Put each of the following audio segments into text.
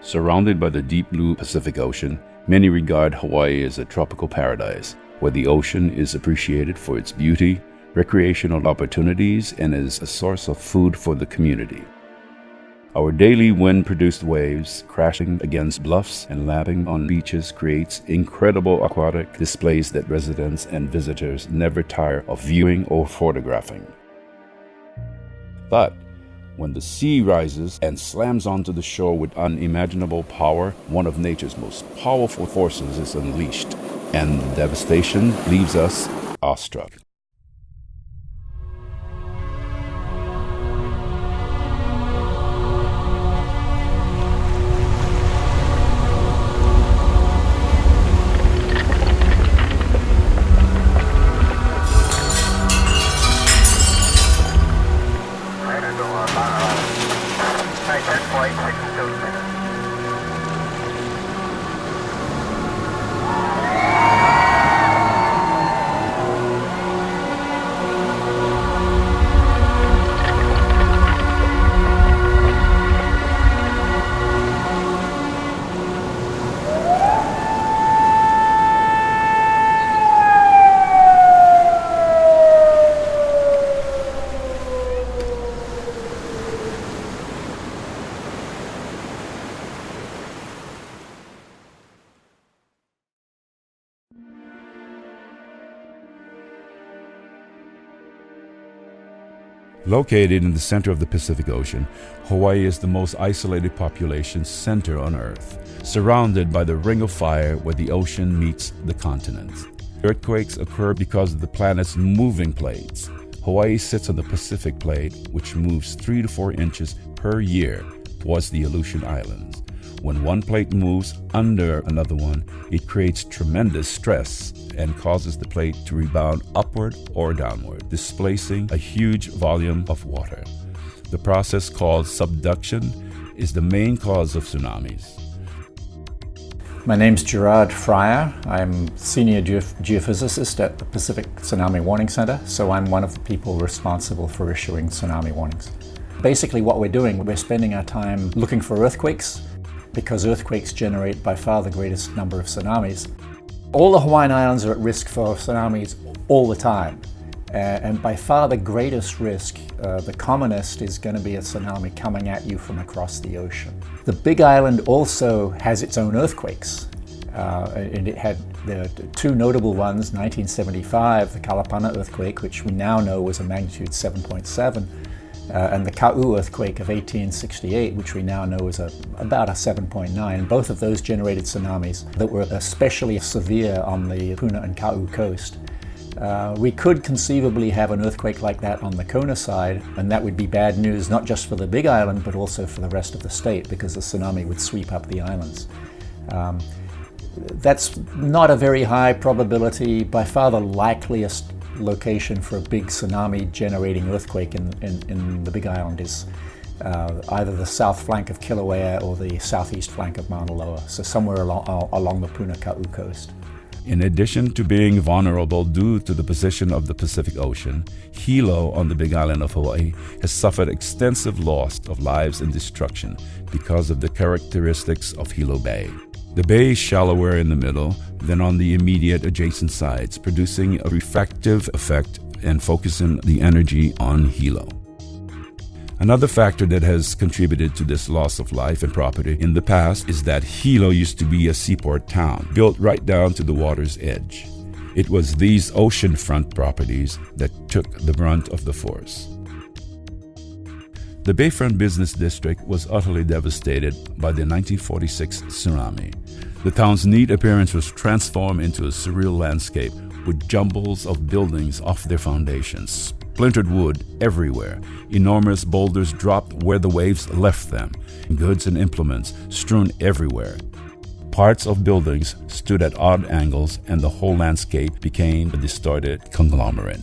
Surrounded by the deep blue Pacific Ocean, many regard Hawaii as a tropical paradise, where the ocean is appreciated for its beauty, recreational opportunities, and as a source of food for the community. Our daily wind-produced waves crashing against bluffs and lapping on beaches creates incredible aquatic displays that residents and visitors never tire of viewing or photographing. But when the sea rises and slams onto the shore with unimaginable power, one of nature's most powerful forces is unleashed, and the devastation leaves us awestruck. Located in the center of the Pacific Ocean, Hawaii is the most isolated population center on Earth, surrounded by the Ring of Fire where the ocean meets the continents. Earthquakes occur because of the planet's moving plates. Hawaii sits on the Pacific Plate, which moves 3 to 4 inches per year towards the Aleutian Islands. When one plate moves under another one, it creates tremendous stress and causes the plate to rebound upward or downward, displacing a huge volume of water. The process called subduction is the main cause of tsunamis. My name's Gerard Fryer. I'm senior geophysicist at the Pacific Tsunami Warning Center, so I'm one of the people responsible for issuing tsunami warnings. Basically what we're doing, we're spending our time looking for earthquakes, because earthquakes generate by far the greatest number of tsunamis. All the Hawaiian Islands are at risk for tsunamis all the time. And by far the greatest risk, the commonest, is going to be a tsunami coming at you from across the ocean. The Big Island also has its own earthquakes. And it had the two notable ones, 1975, the Kalapana earthquake, which we now know was a magnitude 7.7, and the Ka'u earthquake of 1868, which we now know is about a 7.9. Both of those generated tsunamis that were especially severe on the Puna and Ka'u coast. We could conceivably have an earthquake like that on the Kona side, and that would be bad news not just for the Big Island but also for the rest of the state, because the tsunami would sweep up the islands. That's not a very high probability. By far the likeliest location for a big tsunami generating earthquake in the Big Island is either the south flank of Kilauea or the southeast flank of Mauna Loa, so somewhere along the Puna Ka'u coast. In addition to being vulnerable due to the position of the Pacific Ocean, Hilo on the Big Island of Hawaii has suffered extensive loss of lives and destruction because of the characteristics of Hilo Bay. The bay is shallower in the middle than on the immediate adjacent sides, producing a refractive effect and focusing the energy on Hilo. Another factor that has contributed to this loss of life and property in the past is that Hilo used to be a seaport town, built right down to the water's edge. It was these oceanfront properties that took the brunt of the force. The Bayfront Business District was utterly devastated by the 1946 tsunami. The town's neat appearance was transformed into a surreal landscape with jumbles of buildings off their foundations, splintered wood everywhere, enormous boulders dropped where the waves left them, goods and implements strewn everywhere. Parts of buildings stood at odd angles, and the whole landscape became a distorted conglomerate.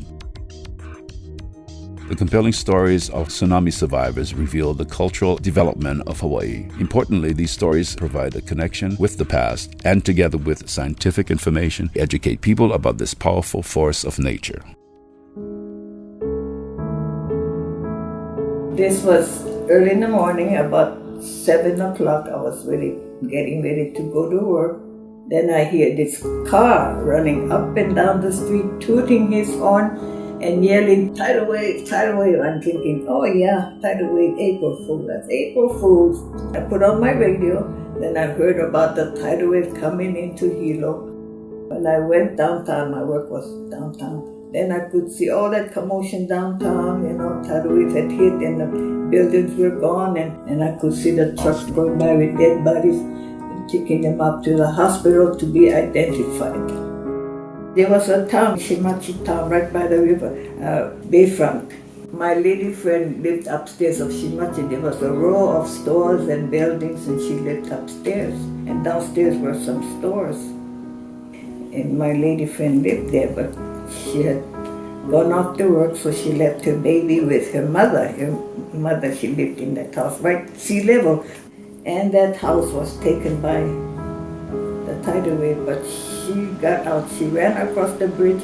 The compelling stories of tsunami survivors reveal the cultural development of Hawaii. Importantly, these stories provide a connection with the past and, together with scientific information, educate people about this powerful force of nature. This was early in the morning, about about 7 o'clock, I was getting ready to go to work. Then I hear this car running up and down the street, tooting his horn and yelling, tidal wave, tidal wave. I'm thinking, oh yeah, tidal wave, April Fool, that's April Fools. I put on my radio, then I heard about the tidal wave coming into Hilo. When I went downtown, my work was downtown, then I could see all that commotion downtown, tidal wave had hit and the buildings were gone, and I could see the trucks going by with dead bodies and taking them up to the hospital to be identified. There was a town, Shimachi town, right by the river, Bayfront. My lady friend lived upstairs of Shimachi. There was a row of stores and buildings, and she lived upstairs. And downstairs were some stores. And my lady friend lived there, but she had gone off to work, so she left her baby with her mother. Her mother, she lived in that house, right sea level. And that house was taken by the tidal wave, but she got out. She ran across the bridge,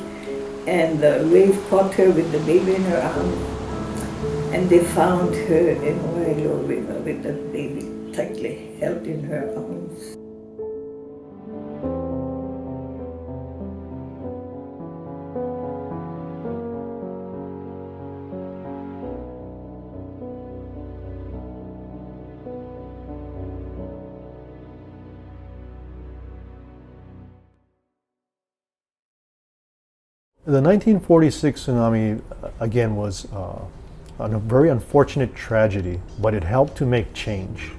and the wave caught her with the baby in her arms. And they found her in Hawaiʻi River with the baby tightly held in her arms. The 1946 tsunami, again, was a very unfortunate tragedy, but it helped to make change.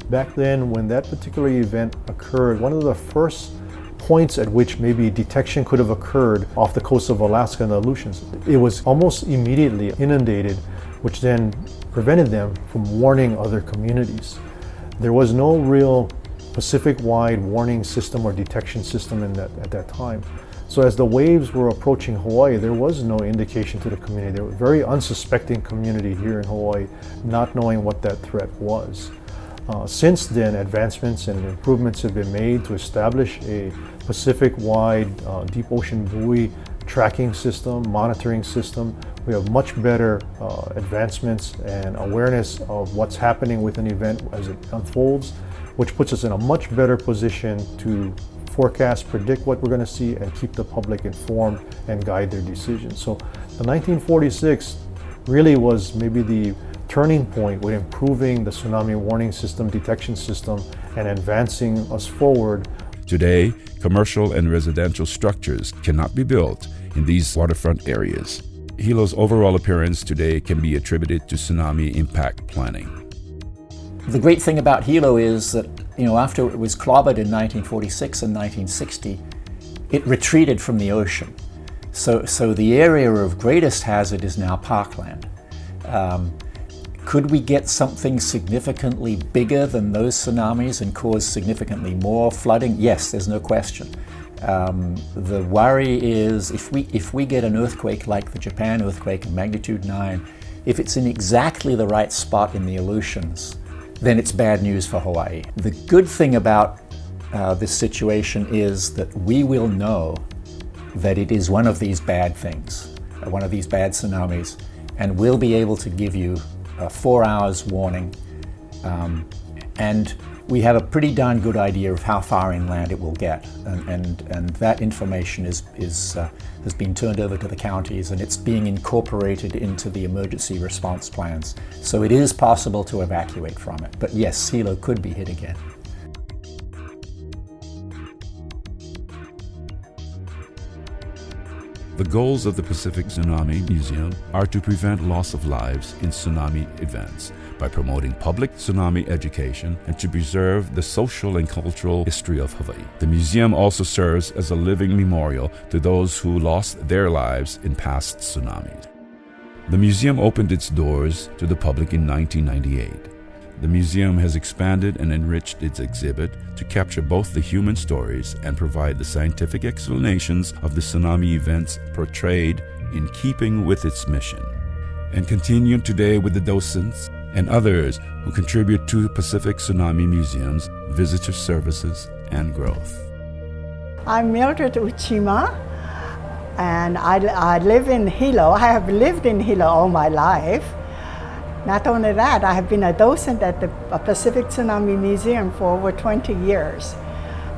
Back then, when that particular event occurred, one of the first points at which maybe detection could have occurred off the coast of Alaska and the Aleutians, it was almost immediately inundated, which then prevented them from warning other communities. There was no real Pacific-wide warning system or detection system at that time. So as the waves were approaching Hawaii, there was no indication to the community. There was a very unsuspecting community here in Hawaii, not knowing what that threat was. Since then, advancements and improvements have been made to establish a Pacific-wide deep ocean buoy tracking system, monitoring system. We have much better advancements and awareness of what's happening with an event as it unfolds, which puts us in a much better position to forecast, predict what we're going to see, and keep the public informed and guide their decisions. So the 1946 really was maybe the turning point with improving the tsunami warning system, detection system, and advancing us forward. Today, commercial and residential structures cannot be built in these waterfront areas. Hilo's overall appearance today can be attributed to tsunami impact planning. The great thing about Hilo is that, after it was clobbered in 1946 and 1960, it retreated from the ocean. So the area of greatest hazard is now parkland. Could we get something significantly bigger than those tsunamis and cause significantly more flooding? Yes, there's no question. The worry is if we get an earthquake like the Japan earthquake in magnitude 9, if it's in exactly the right spot in the Aleutians, then it's bad news for Hawaii. The good thing about this situation is that we will know that it is one of these bad things, one of these bad tsunamis, and we'll be able to give you 4 hours warning. And we have a pretty darn good idea of how far inland it will get, and that information has been turned over to the counties, and it's being incorporated into the emergency response plans. So it is possible to evacuate from it. But yes, Hilo could be hit again. The goals of the Pacific Tsunami Museum are to prevent loss of lives in tsunami events by promoting public tsunami education and to preserve the social and cultural history of Hawaii. The museum also serves as a living memorial to those who lost their lives in past tsunamis. The museum opened its doors to the public in 1998. The museum has expanded and enriched its exhibit to capture both the human stories and provide the scientific explanations of the tsunami events portrayed in keeping with its mission. And continue today with the docents and others who contribute to Pacific Tsunami Museum's visitor services and growth. I'm Mildred Uchima, and I live in Hilo. I have lived in Hilo all my life. Not only that, I have been a docent at the Pacific Tsunami Museum for over 20 years.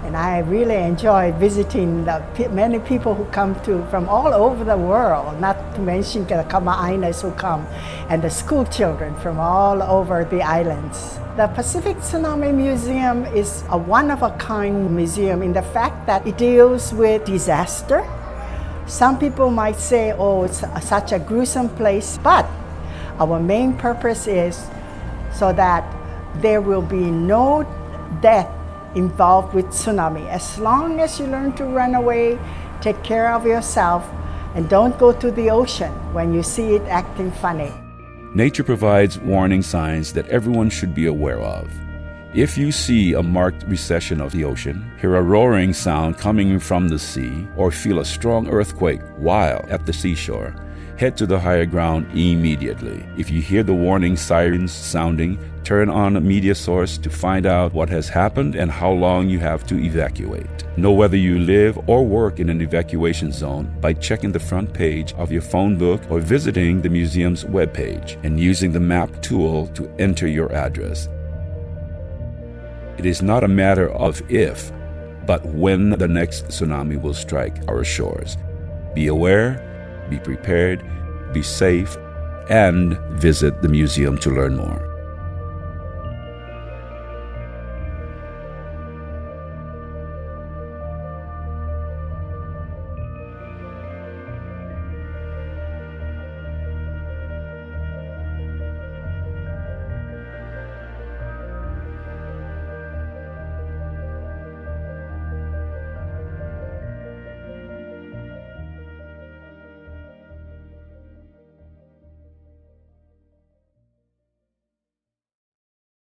And I really enjoy visiting many people who come from all over the world, not to mention the Kama'ainas who come, and the school children from all over the islands. The Pacific Tsunami Museum is a one-of-a-kind museum in the fact that it deals with disaster. Some people might say, oh, it's such a gruesome place, but our main purpose is so that there will be no death involved with tsunami. As long as you learn to run away, take care of yourself, and don't go to the ocean when you see it acting funny. Nature provides warning signs that everyone should be aware of. If you see a marked recession of the ocean, hear a roaring sound coming from the sea, or feel a strong earthquake while at the seashore, head to the higher ground immediately. If you hear the warning sirens sounding, turn on a media source to find out what has happened and how long you have to evacuate. Know whether you live or work in an evacuation zone by checking the front page of your phone book or visiting the museum's webpage and using the map tool to enter your address. It is not a matter of if, but when the next tsunami will strike our shores. Be aware, be prepared, be safe, and visit the museum to learn more.